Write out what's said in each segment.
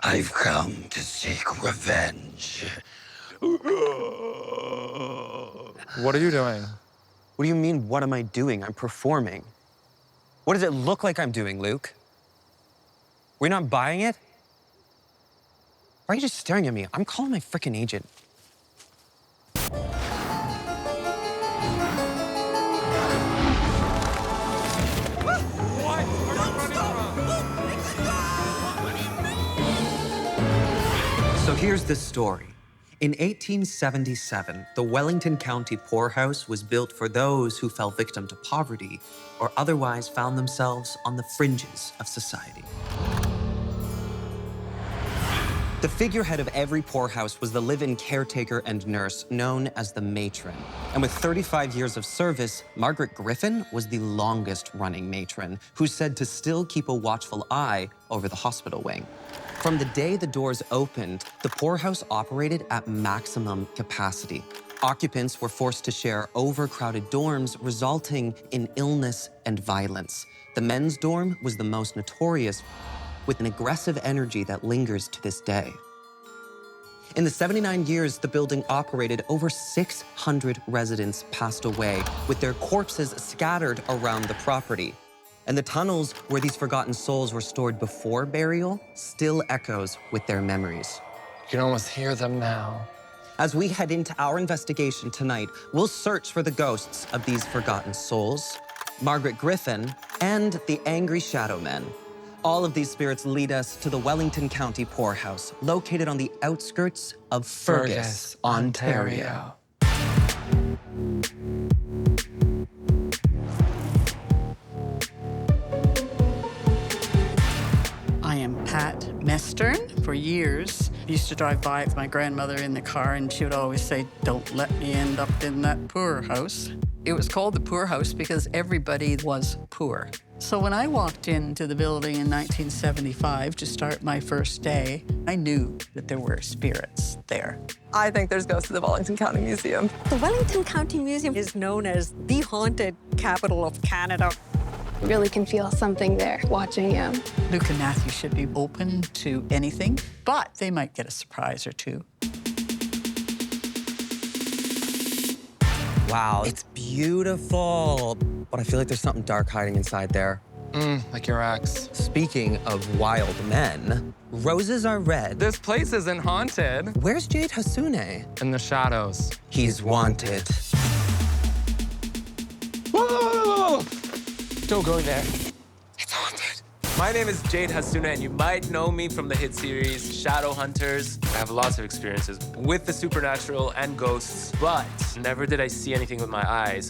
I've come to seek revenge. What are you doing? What do you mean, what am I doing? I'm performing. What does it look like I'm doing, Luke? We're not buying it? Why are you just staring at me? I'm calling my frickin' agent. So here's the story. In 1877, the Wellington County Poorhouse was built for those who fell victim to poverty or otherwise found themselves on the fringes of society. The figurehead of every poorhouse was the live-in caretaker and nurse known as the matron. And with 35 years of service, Margaret Griffin was the longest-running matron, who's said to still keep a watchful eye over the hospital wing. From the day the doors opened, the poorhouse operated at maximum capacity. Occupants were forced to share overcrowded dorms, resulting in illness and violence. The men's dorm was the most notorious, with an aggressive energy that lingers to this day. In the 79 years the building operated, over 600 residents passed away, with their corpses scattered around the property. And the tunnels where these forgotten souls were stored before burial still echoes with their memories. You can almost hear them now. As we head into our investigation tonight, we'll search for the ghosts of these forgotten souls, Margaret Griffin, and the angry shadow men. All of these spirits lead us to the Wellington County Poorhouse, located on the outskirts of Fergus, Ontario. I am Pat Mestern. For years, I used to drive by with my grandmother in the car, and she would always say, "Don't let me end up in that poorhouse." It was called the poorhouse because everybody was poor. So when I walked into the building in 1975 to start my first day, I knew that there were spirits there. I think there's ghosts at the Wellington County Museum. The Wellington County Museum is known as the haunted capital of Canada. You really can feel something there watching you. Luke and Matthew should be open to anything, but they might get a surprise or two. Wow, it's beautiful. But I feel like there's something dark hiding inside there. Like your ex. Speaking of wild men, roses are red. This place isn't haunted. Where's Jade Hassouné? In the shadows. He's wanted. Whoa! Don't go in there. It's haunted. My name is Jade Hassouné, and you might know me from the hit series Shadowhunters. I have lots of experiences with the supernatural and ghosts, but never did I see anything with my eyes.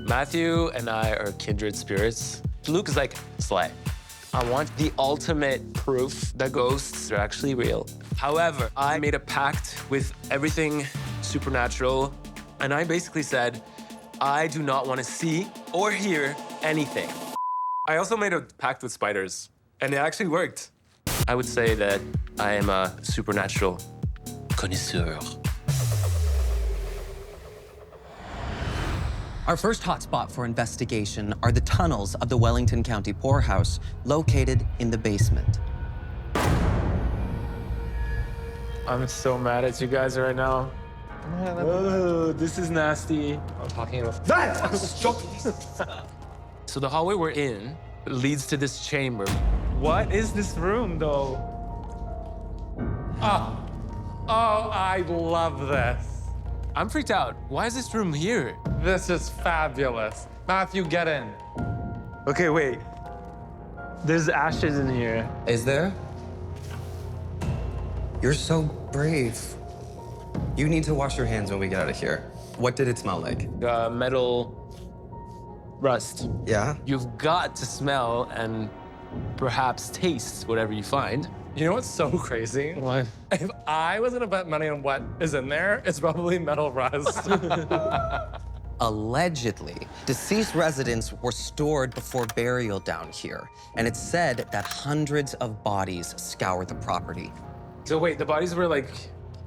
Matthew and I are kindred spirits. Luke is like, slay. I want the ultimate proof that ghosts are actually real. However, I made a pact with everything supernatural, and I basically said, I do not want to see or hear anything. I also made a pact with spiders, and it actually worked. I would say that I am a supernatural connoisseur. Our first hotspot for investigation are the tunnels of the Wellington County Poorhouse, located in the basement. I'm so mad at you guys right now. Oh, this is nasty. I'm talking with So the hallway we're in leads to this chamber. What is this room, though? Oh, I love this. I'm freaked out. Why is this room here? This is fabulous. Matthew, get in. Okay, wait. There's ashes in here. Is there? You're so brave. You need to wash your hands when we get out of here. What did it smell like? Metal rust. Yeah? You've got to smell and perhaps taste whatever you find. You know what's so crazy? What? If I was gonna bet money on what is in there, it's probably metal rust. Allegedly, deceased residents were stored before burial down here, and it's said that hundreds of bodies scoured the property. So wait, the bodies were like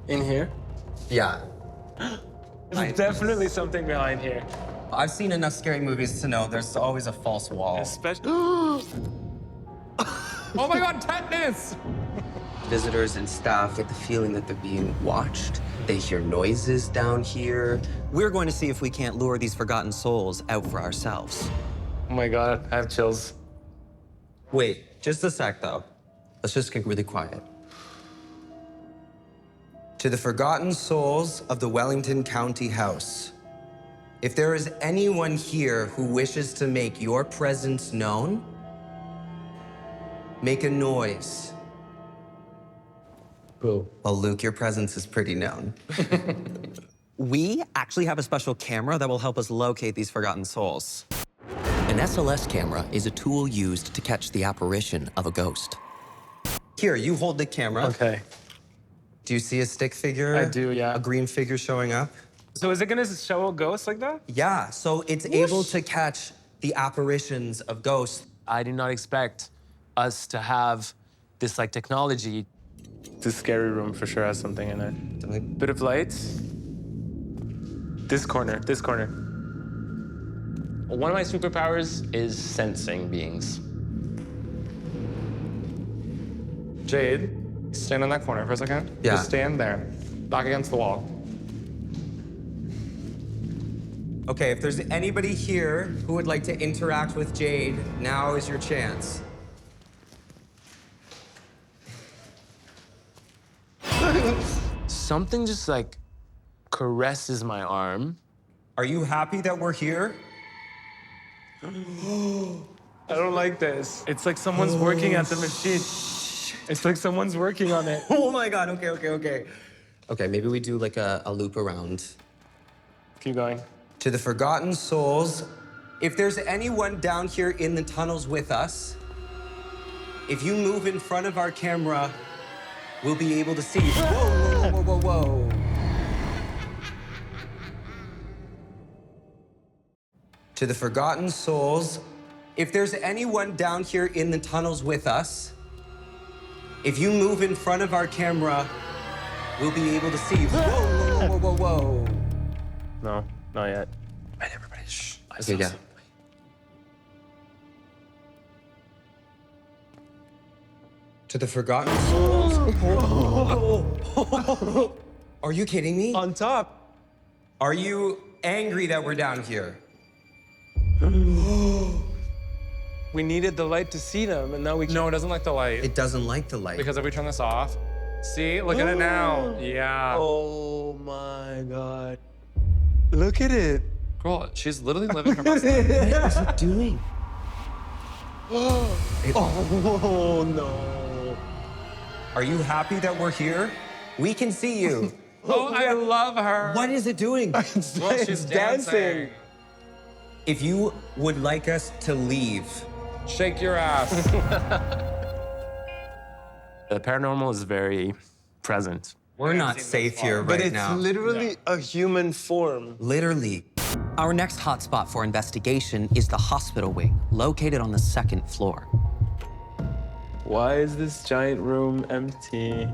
in here? Yeah. There's definitely something behind here. I've seen enough scary movies to know there's always a false wall. Especially. Oh my God, tetanus! Visitors and staff get the feeling that they're being watched. They hear noises down here. We're going to see if we can't lure these forgotten souls out for ourselves. Oh my God, I have chills. Wait, just a sec, though. Let's just get really quiet. To the forgotten souls of the Wellington County House, if there is anyone here who wishes to make your presence known, make a noise. Boo. Well, Luke, your presence is pretty known. We actually have a special camera that will help us locate these forgotten souls. An SLS camera is a tool used to catch the apparition of a ghost. Here, you hold the camera. Okay. Do you see a stick figure? I do, yeah. A green figure showing up? So is it gonna show a ghost like that? Yeah, so it's able to catch the apparitions of ghosts. I did not expect us to have this like technology. This scary room for sure has something in it. Bit of lights. This corner, this corner. One of my superpowers is sensing beings. Jade, stand in that corner for a second. Yeah. Just stand there, back against the wall. Okay, if there's anybody here who would like to interact with Jade, now is your chance. Something just like caresses my arm. Are you happy that we're here? I don't like this. It's like someone's working at the machine. It's like someone's working on it. Oh my God, okay. Okay, maybe we do like a loop around. Keep going. To the forgotten souls, if there's anyone down here in the tunnels with us, if you move in front of our camera, we'll be able to see. Whoa. To the forgotten souls, if there's anyone down here in the tunnels with us, if you move in front of our camera, we'll be able to see. Whoa. No, not yet. Right, everybody, shh. I Okay, saw yeah. something. To the forgotten souls. Are you kidding me? On top. Are you angry that we're down here? We needed the light to see them, and now we... No, it doesn't like the light. It doesn't like the light. Because if we turn this off, see, look at it now. Yeah. Oh my God. Look at it. Girl, she's literally living her best life. What is it doing? Oh no. Are you happy that we're here? We can see you. Oh, I love her. What is it doing? Well, she's dancing. If you would like us to leave, Shake your ass. The paranormal is very present. we're not safe here But right it's now. literally a human form. Literally. Our next hotspot for investigation is the hospital wing, located on the 2nd floor. Why is this giant room empty?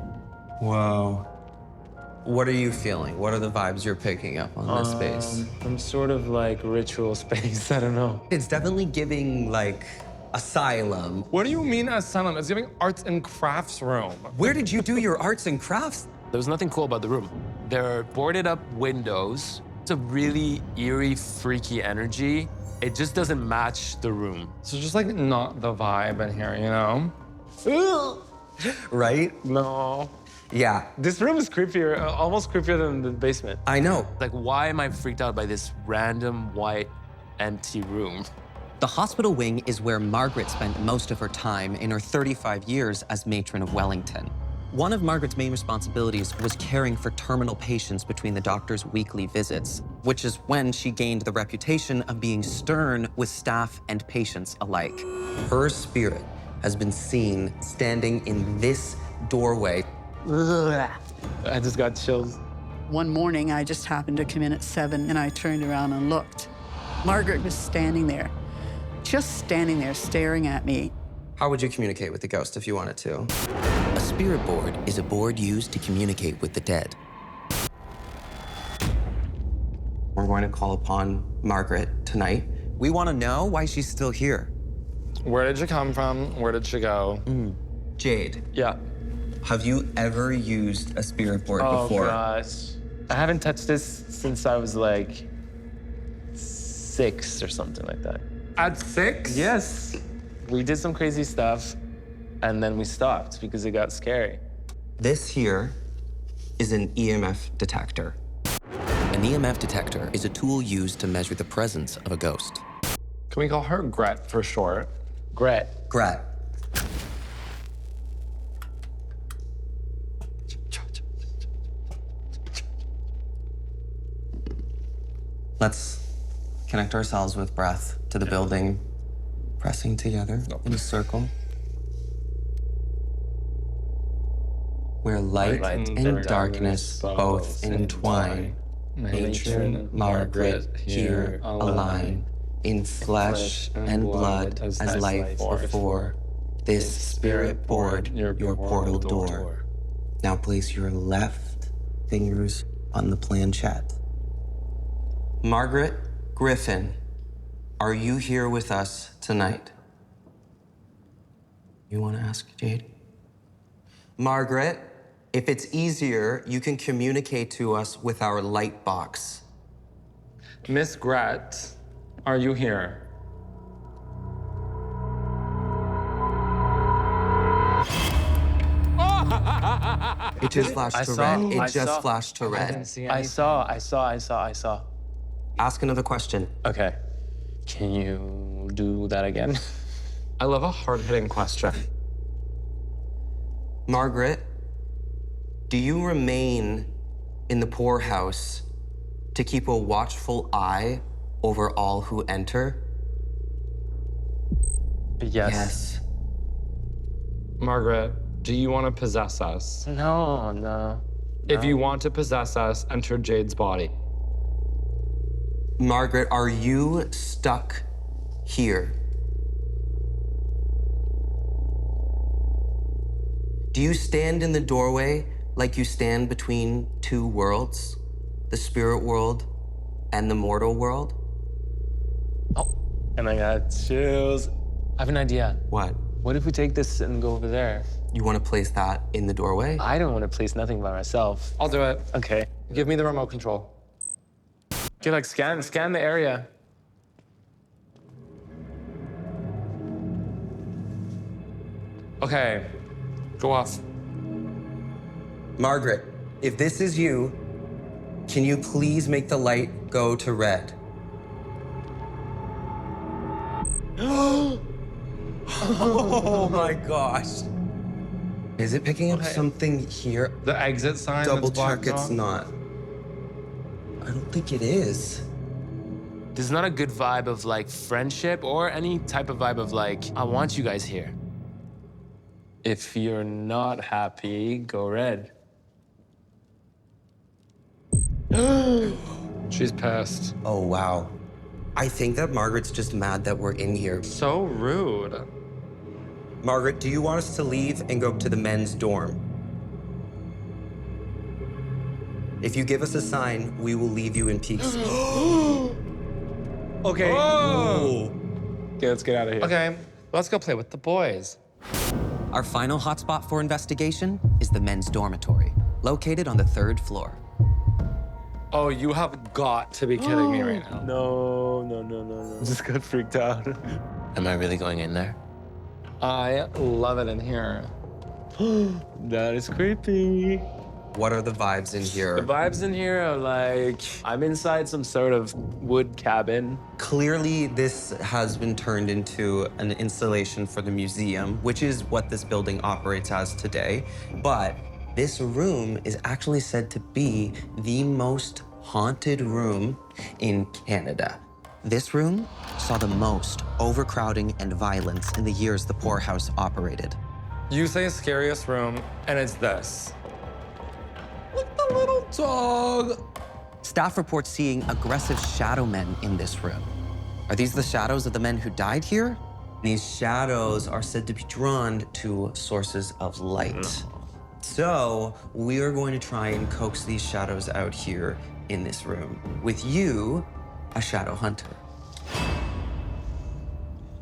Whoa. What are you feeling? What are the vibes you're picking up on this space? Some sort of like ritual space. I don't know. It's definitely giving like asylum. What do you mean asylum? It's giving arts and crafts room. Where did you do your arts and crafts? There was nothing cool about the room. There are boarded up windows. It's a really eerie, freaky energy. It just doesn't match the room. So just like not the vibe in here, you know? Right? No. Yeah, This room is creepier, almost creepier than the basement. I know. Like, why am I freaked out by this random white empty room? The hospital wing is where Margaret spent most of her time in her 35 years as matron of Wellington. One of Margaret's main responsibilities was caring for terminal patients between the doctor's weekly visits, which is when she gained the reputation of being stern with staff and patients alike. Her spirit has been seen standing in this doorway. I just got chills. One morning, I just happened to come in at 7, and I turned around and looked. Margaret was standing there, just standing there, staring at me. How would you communicate with the ghost if you wanted to? A spirit board is a board used to communicate with the dead. We're going to call upon Margaret tonight. We want to know why she's still here. Where did you come from? Where did you go? Jade, Yeah. have you ever used a spirit board Oh, before? gosh. I haven't touched this since I was like 6 or something like that. At 6? Yes. We did some crazy stuff, and then we stopped because it got scary. This here is an EMF detector. An EMF detector is a tool used to measure the presence of a ghost. Can we call her Gret for short? Gret. Gret. Let's connect ourselves with breath to the building, pressing together in a circle. Where light and darkness both entwine. Matron, Margaret, here align. In flesh and blood as life before. This spirit board, your portal door. Now place your left fingers on the planchette. Margaret Griffin, are you here with us tonight? You want to ask Jade? Margaret, if it's easier, you can communicate to us with our light box. Miss Gret, are you here? It just flashed to red. It just flashed to red. I saw. Ask another question. Okay. Can you do that again? I love a hard-hitting question. Margaret, do you remain in the poorhouse to keep a watchful eye over all who enter? Yes. Margaret, do you want to possess us? No. If you want to possess us, enter Jade's body. Margaret, are you stuck here? Do you stand in the doorway like you stand between two worlds? The spirit world and the mortal world? Oh, and I got chills. I have an idea. What? What if we take this and go over there? You want to place that in the doorway? I don't want to place nothing by myself. I'll do it. Okay. Give me the remote control. Okay, like scan the area. Okay, go off. Margaret, if this is you, can you please make the light go to red? Oh my gosh. Is it picking up something here? The exit sign. Double that's blocked check it's off? not. I don't think it is. There's not a good vibe of like friendship or any type of vibe of like, I want you guys here. If you're not happy, go red. She's pissed. Oh, wow. I think that Margaret's just mad that we're in here. So rude. Margaret, do you want us to leave and go to the men's dorm? If you give us a sign, we will leave you in peace. Okay. Oh. Okay, let's get out of here. Okay, let's go play with the boys. Our final hotspot for investigation is the men's dormitory, located on the 3rd floor. Oh, you have got to be kidding me right now. No. I just got freaked out. Am I really going in there? I love it in here. That is creepy. What are the vibes in The here? vibes in here are like, I'm inside some sort of wood cabin. Clearly, this has been turned into an installation for the museum, which is what this building operates as today. But this room is actually said to be the most haunted room in Canada. This room saw the most overcrowding and violence in the years the poorhouse operated. You say scariest room, and it's this. Look, the little dog. Staff report seeing aggressive shadow men in this room. Are these the shadows of the men who died here? These shadows are said to be drawn to sources of light. So we are going to try and coax these shadows out here in this room with you, a shadow hunter.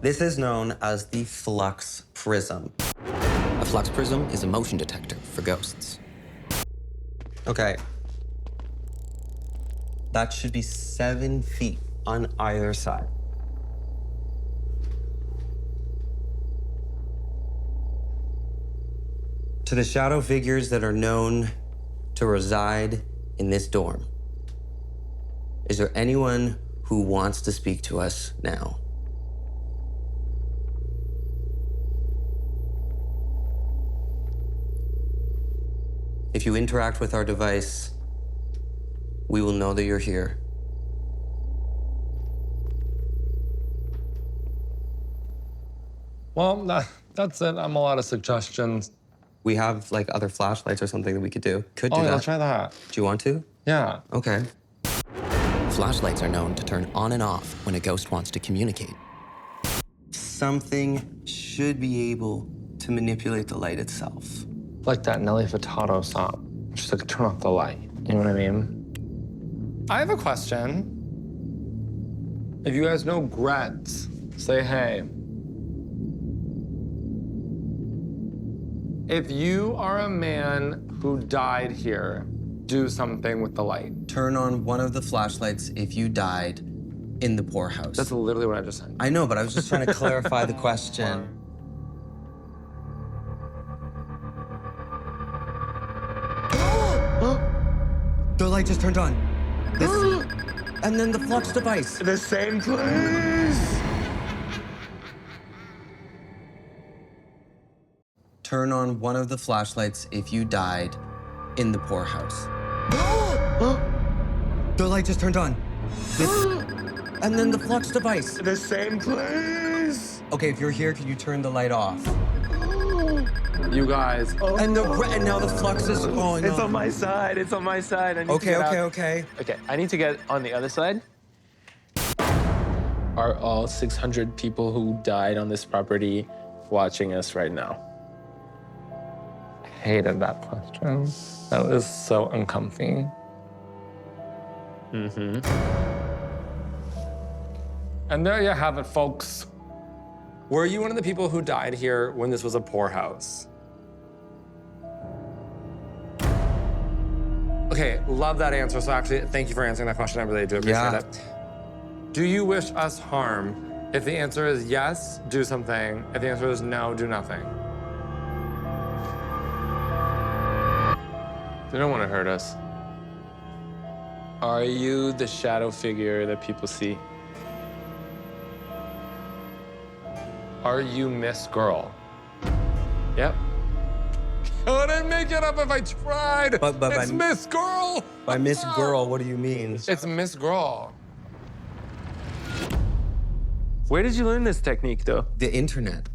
This is known as the flux prism. A flux prism is a motion detector for ghosts. Okay. That should be 7 feet on either side. To the shadow figures that are known to reside in this dorm, is there anyone who wants to speak to us now? If you interact with our device, we will know that you're here. Well, that's it. I'm all out of suggestions. We have like other flashlights or something that we could do. Could do Oh, that. yeah, let's try that. Do you want to? Yeah. Okay. Flashlights are known to turn on and off when a ghost wants to communicate. Something should be able to manipulate the light itself. Like that Nelly Furtado song. Just like turn off the light. You know what I mean? I have a question. If you guys know Gretz, say hey. If you are a man who died here, do something with the light. Turn on one of the flashlights if you died in the poorhouse. That's literally what I just said. I know, but I was just trying to clarify the question. The light just turned on. And then the flux device. The same place. Turn on one of the flashlights if you died in the poorhouse. The light just turned on. And then the flux device. The same place. Okay, if you're here, can you turn the light off? You guys. And now the flux is going. It's on my side. It's on my side. I need to Okay, get okay, out. okay. Okay, I need to get on the other side. Are all 600 people who died on this property watching us right now? Hated that question. That was so uncomfy. Mm-hmm. And there you have it, folks. Were you one of the people who died here when this was a poorhouse? Okay, love that answer. So actually, thank you for answering that question. I really do appreciate it. Do you wish us harm? If the answer is yes, do something. If the answer is no, do nothing. They don't want to hurt us. Are you the shadow figure that people see? Are you Miss Girl? Yep. Couldn't make it up if I tried. But it's Miss Girl. By Miss Girl, what do you mean? It's Miss Girl. Where did you learn this technique, though? The internet.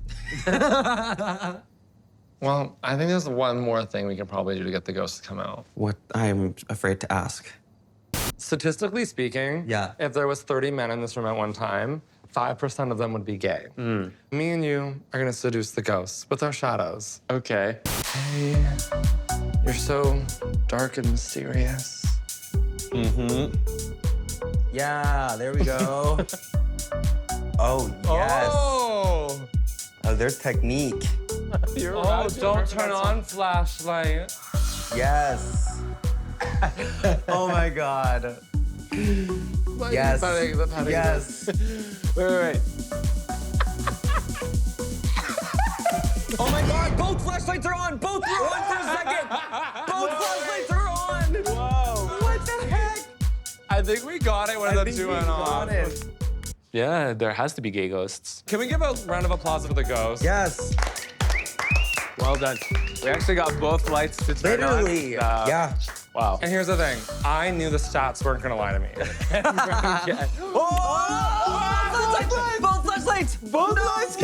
Well, I think there's one more thing we can probably do to get the ghosts to come out. What? I'm afraid to ask. Statistically speaking, if there was 30 men in this room at one time, 5% of them would be gay. Me and you are gonna seduce the ghosts with our shadows. Okay. Hey, you're so dark and mysterious. Yeah, there we go. Oh, yes. Oh, there's technique. Don't turn on flashlight. Yes. Oh my God. Yes. Yes. Wait. Oh my God, both flashlights are on. Both are on for a second. Both flashlights are on. Whoa. What the heck? I think we got it when the two went off. Yeah, there has to be gay ghosts. Can we give a round of applause for the ghost? Yes. Well done. We actually got both lights to turn on. Literally. Yeah. Wow. And here's the thing. I knew the stats weren't gonna lie to me. Both flashlights. Both lights.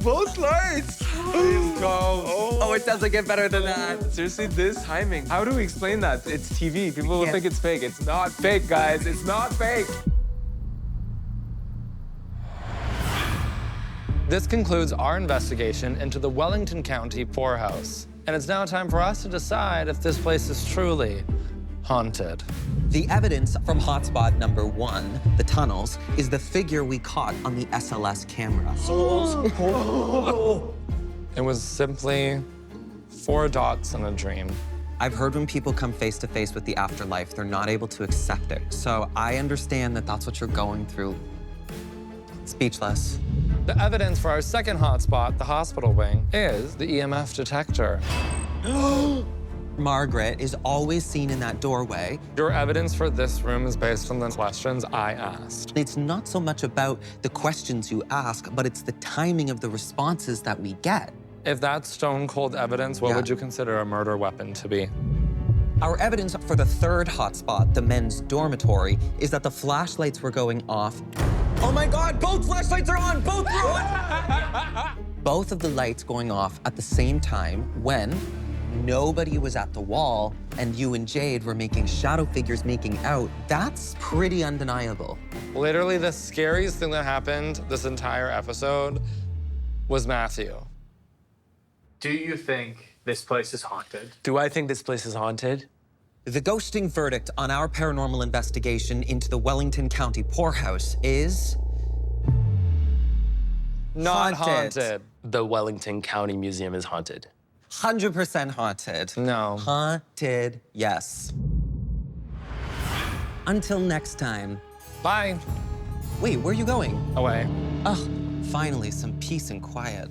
Both lights. Please go. Oh, it doesn't get better than that. Seriously, this timing. How do we explain that? It's TV. People will think it's fake. It's not fake, guys. It's not fake. This concludes our investigation into the Wellington County Poorhouse. And it's now time for us to decide if this place is truly haunted. The evidence from hotspot number 1, the tunnels, is the figure we caught on the SLS camera. It was simply 4 dots in a dream. I've heard when people come face to face with the afterlife, they're not able to accept it. So I understand that that's what you're going through. Speechless. The evidence for our second hotspot, the hospital wing, is the EMF detector. Margaret is always seen in that doorway. Your evidence for this room is based on the questions I asked. It's not so much about the questions you ask, but it's the timing of the responses that we get. If that's stone-cold evidence, what would you consider a murder weapon to be? Our evidence for the third hotspot, the men's dormitory, is that the flashlights were going off. Oh my God, both flashlights are on, both are on! Both of the lights going off at the same time when nobody was at the wall and you and Jade were making shadow figures making out. That's pretty undeniable. Literally the scariest thing that happened this entire episode was Matthew. Do you think this place is haunted? Do I think this place is haunted? The ghosting verdict on our paranormal investigation into the Wellington County Poorhouse is... Not haunted. The Wellington County Museum is haunted. 100% haunted. No. Haunted, yes. Until next time. Bye. Wait, where are you going? Away. Oh, finally, some peace and quiet.